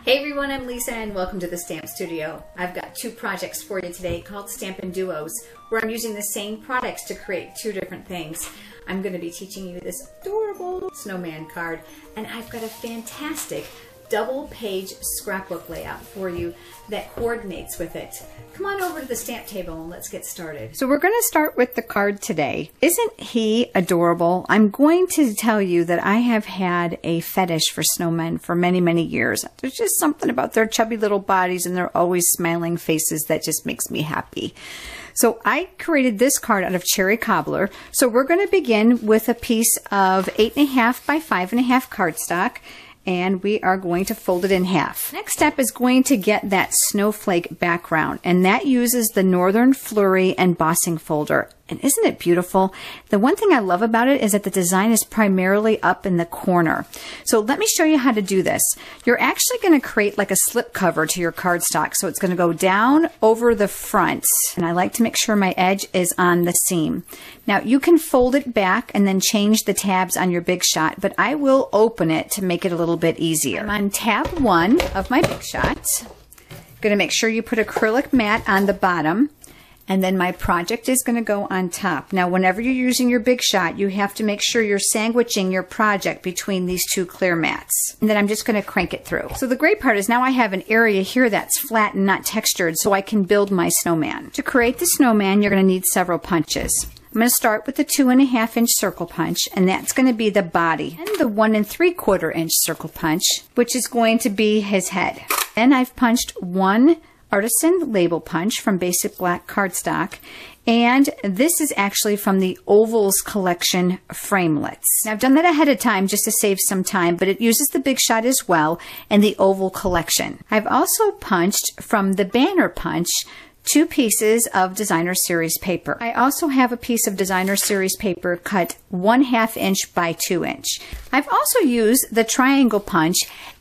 Hey everyone, I'm Lisa and welcome to the Stamp Studio. I've got two projects for you today called Stampin' Duos, where I'm using the same products to create two different things. I'm going to be teaching you this adorable snowman card, and I've got a fantastic double-page scrapbook layout for you that coordinates with it. Come on over to the stamp table and let's get started. So we're going to start with the card today. Isn't he adorable? I'm going to tell you that I have had a fetish for snowmen for many, many years. There's just something about their chubby little bodies and their always smiling faces that just makes me happy. So I created this card out of cherry cobbler. So we're going to begin with a piece of 8.5 by 5.5 cardstock, and we are going to fold it in half. Next step is going to get that snowflake background, and that uses the Northern Flurry embossing folder. And isn't it beautiful? The one thing I love about it is that the design is primarily up in the corner. So let me show you how to do this. You're actually going to create like a slip cover to your cardstock. So it's going to go down over the front. And I like to make sure my edge is on the seam. Now you can fold it back and then change the tabs on your Big Shot, but I will open it to make it a little bit easier. I'm on tab 1 of my Big Shot. Going to make sure you put acrylic matte on the bottom. And then my project is going to go on top. Now, whenever you're using your Big Shot, you have to make sure you're sandwiching your project between these two clear mats. And then I'm just going to crank it through. So the great part is now I have an area here that's flat and not textured, so I can build my snowman. To create the snowman, you're going to need several punches. I'm going to start with the 2.5 inch circle punch, and that's going to be the body. And the 1 3/4 inch circle punch, which is going to be his head. Then I've punched one artisan label punch from basic black cardstock, and this is actually from the Ovals collection framelits. Now I've done that ahead of time just to save some time, but it uses the Big Shot as well and the Oval collection. I've also punched from the banner punch 2 pieces of designer series paper. I also have a piece of designer series paper cut 1/2 inch by 2 inch. I've also used the triangle punch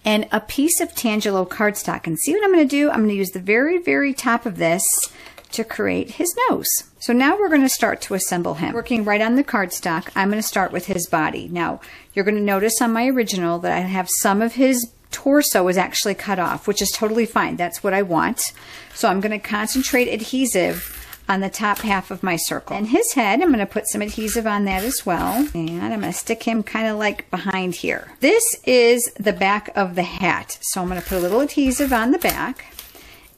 and a piece of Tangelo cardstock. And see what I'm going to do? I'm going to use the very, very top of this to create his nose. So now we're going to start to assemble him. Working right on the cardstock, I'm going to start with his body. Now, you're going to notice on my original that I have some of his torso is actually cut off, which is totally fine. That's what I want. So I'm going to concentrate adhesive on the top half of my circle. And his head, I'm going to put some adhesive on that as well. And I'm going to stick him kind of like behind here. This is the back of the hat. So I'm going to put a little adhesive on the back.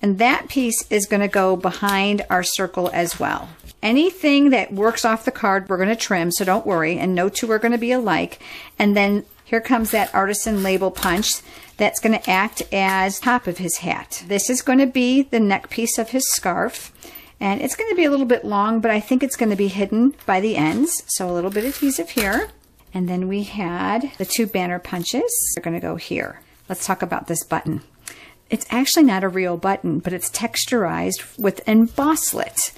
And that piece is going to go behind our circle as well. Anything that works off the card, we're going to trim, so don't worry. And no two are going to be alike. And then here comes that artisan label punch that's going to act as top of his hat. This is going to be the neck piece of his scarf. And it's going to be a little bit long, but I think it's going to be hidden by the ends. So a little bit of adhesive here. And then we had the 2 banner punches. They're going to go here. Let's talk about this button. It's actually not a real button, but it's texturized with embosslet.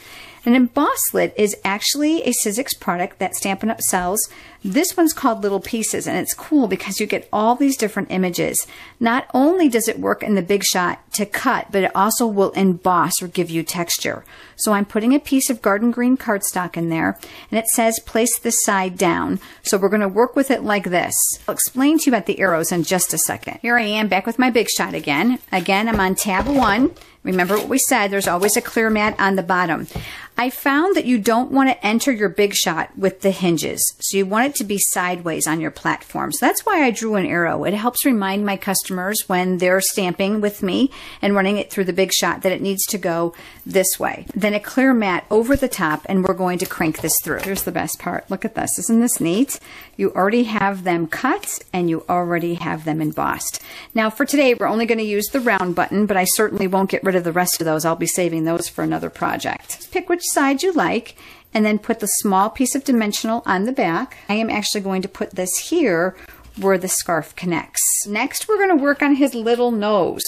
An embosslet is actually a Sizzix product that Stampin' Up! Sells. This one's called Little Pieces, and it's cool because you get all these different images. Not only does it work in the Big Shot to cut, but it also will emboss or give you texture. So I'm putting a piece of garden green cardstock in there, and it says place this side down. So we're going to work with it like this. I'll explain to you about the arrows in just a second. Here I am back with my Big Shot again. Again, I'm on tab 1. Remember what we said, there's always a clear mat on the bottom. I found that you don't want to enter your Big Shot with the hinges. So you want it to be sideways on your platform. So that's why I drew an arrow. It helps remind my customers when they're stamping with me and running it through the Big Shot that it needs to go this way. Then a clear mat over the top, and we're going to crank this through. Here's the best part. Look at this. Isn't this neat? You already have them cut and you already have them embossed. Now for today, we're only going to use the round button, but I certainly won't get rid of the rest of those. I'll be saving those for another project. Just pick which side you like and then put the small piece of dimensional on the back. I am actually going to put this here where the scarf connects. Next, we're going to work on his little nose.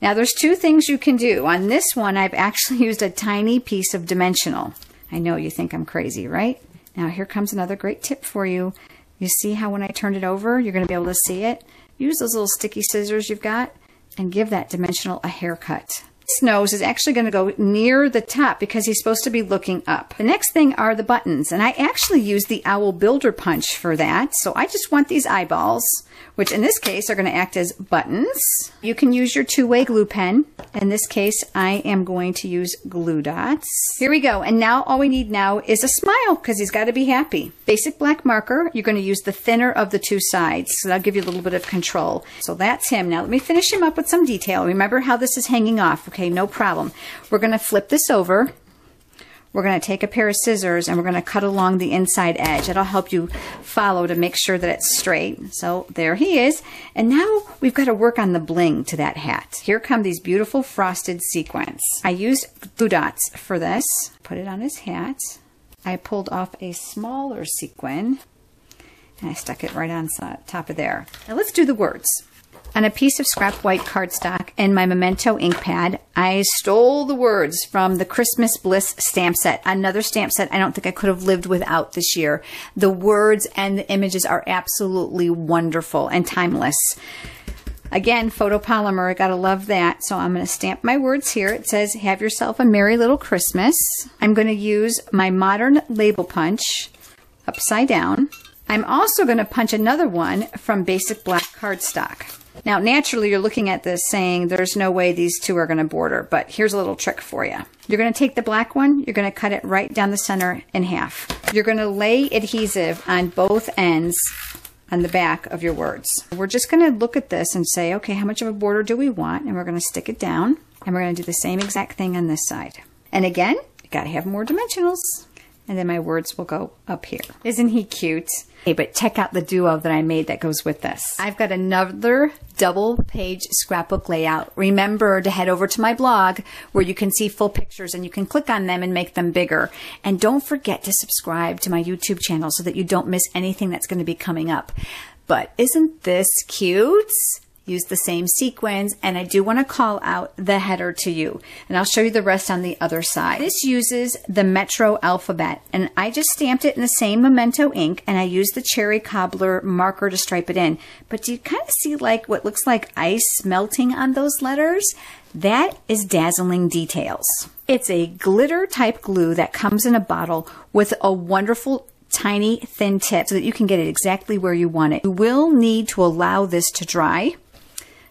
Now there's 2 things you can do. On this one, I've actually used a tiny piece of dimensional. I know you think I'm crazy, right? Now here comes another great tip for you. You see how when I turned it over, you're going to be able to see it? Use those little sticky scissors you've got and give that dimensional a haircut. His nose is actually going to go near the top because he's supposed to be looking up. The next thing are the buttons, and I actually use the Owl Builder Punch for that. So I just want these eyeballs, which in this case are going to act as buttons. You can use your two-way glue pen. In this case, I am going to use glue dots. Here we go. And now all we need now is a smile because he's got to be happy. Basic black marker. You're going to use the thinner of the two sides. So that'll give you a little bit of control. So that's him. Now let me finish him up with some detail. Remember how this is hanging off. Okay, no problem. We're going to flip this over. We're going to take a pair of scissors and we're going to cut along the inside edge. It'll help you follow to make sure that it's straight. So there he is. And now we've got to work on the bling to that hat. Here come these beautiful frosted sequins. I used glue dots for this. Put it on his hat. I pulled off a smaller sequin and I stuck it right on top of there. Now let's do the words. On a piece of scrap white cardstock and my Memento ink pad, I stole the words from the Christmas Bliss stamp set. Another stamp set I don't think I could have lived without this year. The words and the images are absolutely wonderful and timeless. Again, photopolymer, I gotta love that. So I'm gonna stamp my words here. It says, have yourself a merry little Christmas. I'm gonna use my modern label punch upside down. I'm also gonna punch another one from basic black cardstock. Now, naturally, you're looking at this saying there's no way these two are going to border, but here's a little trick for you. You're going to take the black one, you're going to cut it right down the center in half. You're going to lay adhesive on both ends on the back of your words. We're just going to look at this and say, okay, how much of a border do we want? And we're going to stick it down, and we're going to do the same exact thing on this side. And again, you got to have more dimensionals. And then my words will go up here. Isn't he cute? Hey, but check out the duo that I made that goes with this. I've got another double page scrapbook layout. Remember to head over to my blog where you can see full pictures and you can click on them and make them bigger. And don't forget to subscribe to my YouTube channel so that you don't miss anything that's going to be coming up. But isn't this cute? Use the same sequins, and I do want to call out the header to you, and I'll show you the rest on the other side. This uses the Metro alphabet, and I just stamped it in the same Memento ink, and I used the cherry cobbler marker to stripe it in. But do you kind of see like what looks like ice melting on those letters? That is dazzling details. It's a glitter type glue that comes in a bottle with a wonderful tiny thin tip so that you can get it exactly where you want it. You will need to allow this to dry.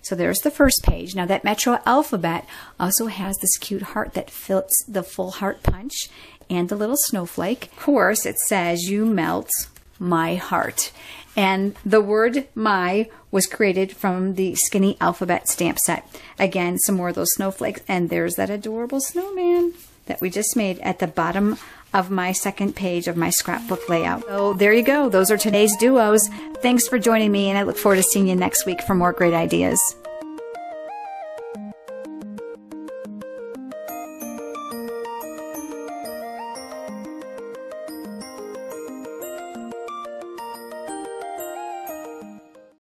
So there's the first page. Now that Metro alphabet also has this cute heart that fits the full heart punch and the little snowflake. Of course, it says, you melt my heart. And the word my was created from the skinny alphabet stamp set. Again, some more of those snowflakes. And there's that adorable snowman that we just made at the bottom of my second page of my scrapbook layout. So there you go. Those are today's duos. Thanks for joining me, and I look forward to seeing you next week for more great ideas.